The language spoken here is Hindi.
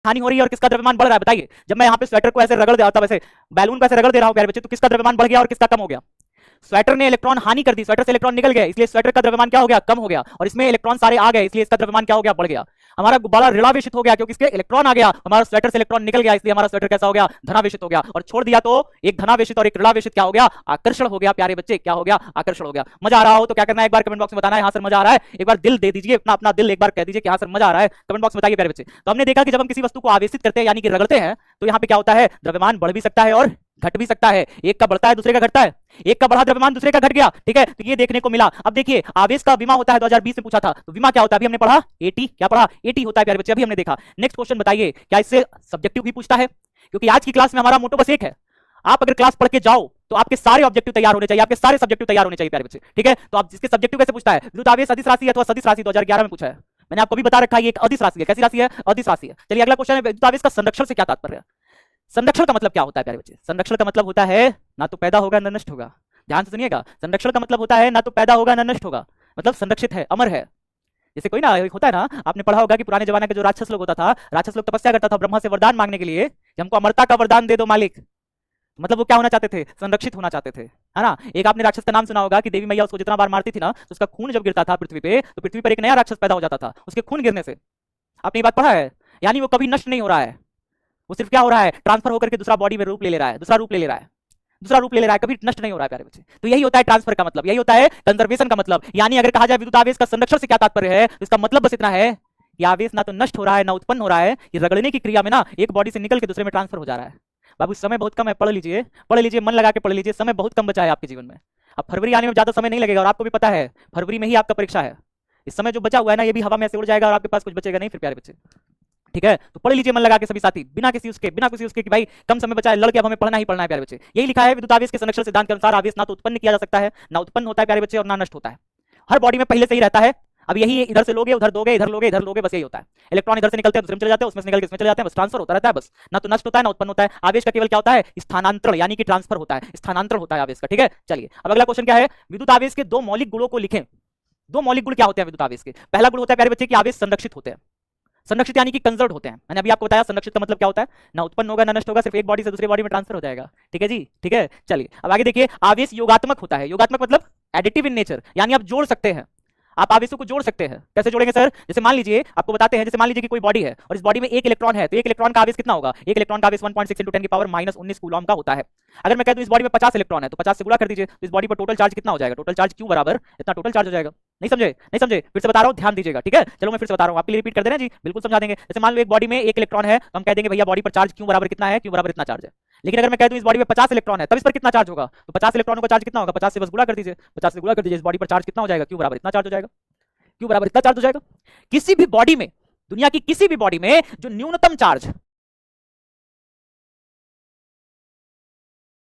हानि हो रही है और किसका द्रव्यमान बढ़ रहा है? बताइए। जब मैं यहाँ पे स्वेटर को ऐसे रगड़ देता, वैसे बैलून को ऐसे रगड़ दे रहा हूँ प्यारे बच्चे, तो किसका द्रव्यमान बढ़ गया और किसका कम हो गया? स्वेटर ने इलेक्ट्रॉन हानि कर दी, स्वेटर से इलेक्ट्रॉन निकल गए, इसलिए स्वेटर का द्रव्यमान क्या हो गया? कम हो गया। और इसमें इलेक्ट्रॉन सारे आ गए, इसलिए इसका द्रव्यमान क्या हो गया? बढ़ गया। हमारा गुब्बारा ऋणावेशित हो गया क्योंकि इसके इलेक्ट्रॉन आ गया, हमारा स्वेटर से इलेक्ट्रॉन निकल गया, इसलिए हमारा स्वेटर कैसा हो गया? धनावेशित हो गया। और छोड़ दिया तो एक धनावेशित और एक ऋणावेशित क्या हो गया? आकर्षण हो गया प्यारे बच्चे, क्या हो गया? आकर्षण हो गया। मजा आ रहा हो तो क्या करना है? एक बार कमेंट बॉक्स में बताना है हाँ सर मजा आ रहा है। एक बार दिल दे दीजिए, अपना अपना दिल एक बार कह दीजिए कि हाँ सर मजा आ रहा है। कमेंट बॉक्स में बताइए प्यारे बच्चे। तो हमने देखा कि जब हम किसी वस्तु को आवेशित करते हैं यानी कि रगड़ते हैं, तो यहाँ पे क्या होता है? द्रव्यमान बढ़ भी सकता है और घट भी सकता है। एक का बढ़ता है दूसरे का घटता है, एक का बढ़ा द्रव्यमान दूसरे का घट गया, ठीक है, तो ये देखने को मिला। अब देखिए आवेश का विमा होता है, 2020 में पूछा था, तो विमा क्या होता है? अभी हमने पढ़ा एटी, क्या पढ़ा? एटी होता है प्यारे बच्चे, अभी हमने देखा। नेक्स्ट क्वेश्चन बताइए, क्या इससे सब्जेक्टिव भी पूछता है? क्योंकि आज की क्लास में हमारा मोटो बस एक है, आप अगर क्लास पढ़ के जाओ तो आपके सारे ऑब्जेक्टिव तैयार होने चाहिए, आपके सारे सब्जेक्टिव तैयार होने चाहिए प्यारे बच्चे, ठीक है। तो आप जिसके सब्जेक्टिव कैसे पूछता है? विद्युत आवेश अदिश राशि अथवा सदिश राशि 2011 में पूछा है, मैंने आपको भी बता रखा है ये एक अदिश राशि है। कैसी राशि है? अदिश राशि है। चलिए अगला क्वेश्चन है, विद्युत आवेश का संरक्षण से क्या तात्पर्य है? संरक्षण का मतलब क्या होता है प्यारे बच्चे? संरक्षण का मतलब होता है ना तो पैदा होगा ना नष्ट होगा। ध्यान से सुनिएगा, संरक्षण का मतलब होता है ना तो पैदा होगा ना नष्ट होगा, मतलब संरक्षित है, अमर है। जैसे कोई ना होता है ना, आपने पढ़ा होगा कि पुराने जमाने का जो राक्षस लोग होता था, राक्षस लोग तपस्या करता था ब्रह्मा से वरदान मांगने के लिए कि हमको अमरता का वरदान दे दो मालिक। मतलब वो क्या होना चाहते थे? संरक्षित होना चाहते थे, है ना। एक आपने राक्षस का नाम सुना होगा कि देवी मैया उसको जितना बार मारती थी ना, तो उसका खून जब गिरता था पृथ्वी पे, तो पृथ्वी पर एक नया राक्षस पैदा हो जाता था उसके खून गिरने से। आपने ये बात पढ़ा है? यानी वो कभी नष्ट नहीं हो रहा है, वो सिर्फ क्या हो रहा है? ट्रांसफर होकर के दूसरा बॉडी में रूप ले रहा है, दूसरा रूप ले रहा है, दूसरा रूप ले रहा है, कभी नष्ट नहीं हो रहा है प्यारे बच्चे। तो यही होता है ट्रांसफर का मतलब, यही होता है कंजर्वेशन का मतलब। यानी अगर कहा जाए विद्युत आवेश का संरक्षण से क्या तात्पर्य है, तो इसका मतलब बस इतना है कि आवेश ना तो नष्ट हो रहा है ना उत्पन्न हो रहा है, ये रगड़ने की क्रिया में ना एक बॉडी से निकल के दूसरे में ट्रांसफर हो जा रहा है। बाबू समय बहुत कम है, पढ़ लीजिए, मन लगा के पढ़ लीजिए, समय बहुत कम बचा है आपके जीवन में। अब फरवरी आने में ज्यादा समय नहीं लगेगा और आपको भी पता है फरवरी में ही आपका परीक्षा है। इस समय जो बचा हुआ है ना, ये भी हवा में ऐसे उड़ जाएगा और आपके पास कुछ बचेगा नहीं फिर प्यारे बच्चे, ठीक है। तो पढ़ लीजिए मन लगा के सभी साथी, बिना किसी उसके कि भाई कम समय बचा है, लड़के अब हमें पढ़ना ही पढ़ना है प्यारे बच्चे। यही लिखा है विद्युत आवेश के संरक्षण सिद्धांत के अनुसार आवेश ना तो उत्पन्न किया जा सकता है, ना उत्पन्न होता है प्यारे बच्चे, और ना नष्ट होता है। हर बॉडी में पहले से ही रहता है। अब यही इधर से लोगे उधर दोगे, इधर लोगे इधर लोगे, बस यही होता है। इलेक्ट्रॉन इधर से निकलते हैं दूसरे में चले जाते हैं, उसमें से निकल के इसमें चले जाते हैं, बस ट्रांसफर होता रहता है, बस ना तो नष्ट होता है ना उत्पन्न होता है। आवेश का केवल क्या होता है? स्थानांतरण, यानी कि ट्रांसफर होता है, स्थानांतरण होता है आवेश का, ठीक है। चलिए अब अगला क्वेश्चन क्या है, विद्युत आवेश के दो मौलिक गुणों को लिखें। दो मौलिक गुण क्या होते हैं विद्युत आवेश के? पहला गुण होता है प्यारे बच्चे कि आवेश संरक्षित होते हैं, संरक्षित यानी कि कंजर्व्ड होते हैं। मैंने अभी आपको बताया संरक्षित का मतलब क्या होता है, ना उत्पन्न होगा ना नष्ट होगा, सिर्फ एक बॉडी से दूसरी बॉडी में ट्रांसफर हो जाएगा, ठीक है जी, ठीक है। चलिए अब आगे देखिए, आवेश योगात्मक होता है। योगात्मक मतलब एडिटिव इन नेचर, यानी आप जोड़ सकते हैं, आप आवेशों को जोड़ सकते हैं। कैसे जोड़ेंगे सर? जैसे मान लीजिए, आपको बताते हैं, जैसे मान लीजिए कि कोई बॉडी है और इस बॉडी में एक इलेक्ट्रॉन है, तो एक इलेक्ट्रॉन का आवेश कितना होगा? एक इलेक्ट्रॉन का आवेश 1.6 × 10 की पावर -19 कूलॉम का होता है। अगर मैं कह दूं इस बॉडी में 50 इलेक्ट्रॉन है, तो 50 से गुणा कर दीजिए, तो इस बॉडी पर टोटल चार्ज कितना हो जाएगा? टोटल चार्ज Q बराबर इतना टोटल चार्ज हो जाएगा। नहीं समझे? नहीं समझे? फिर से बता रहा हूं, ध्यान दीजिएगा, ठीक है। चलो मैं फिर से बता रहा हूं, आपके लिए रिपीट कर देना जी, बिल्कुल समझा देंगे। जैसे मान लो एक बॉडी में एक इलेक्ट्रॉन है, तो हम कह देंगे भैया बॉडी पर चार्ज Q बराबर कितना है? Q बराबर इतना चार्ज है। लेकिन अगर मैं कह दूं इस बॉडी में 50 इलेक्ट्रॉन है, तब इस पर कितना चार्ज होगा? तो 50 इलेक्ट्रॉनों का चार्ज कितना होगा? 50 से बस गुणा कर दीजिए, 50 से गुणा कर दीजिए, इस बॉडी पर चार्ज कितना हो जाएगा? Q बराबर इतना चार्ज हो जाएगा। Q बराबर इतना चार्ज हो जाएगा। किसी भी बॉडी में, दुनिया की किसी भी बॉडी में जो न्यूनतम चार्ज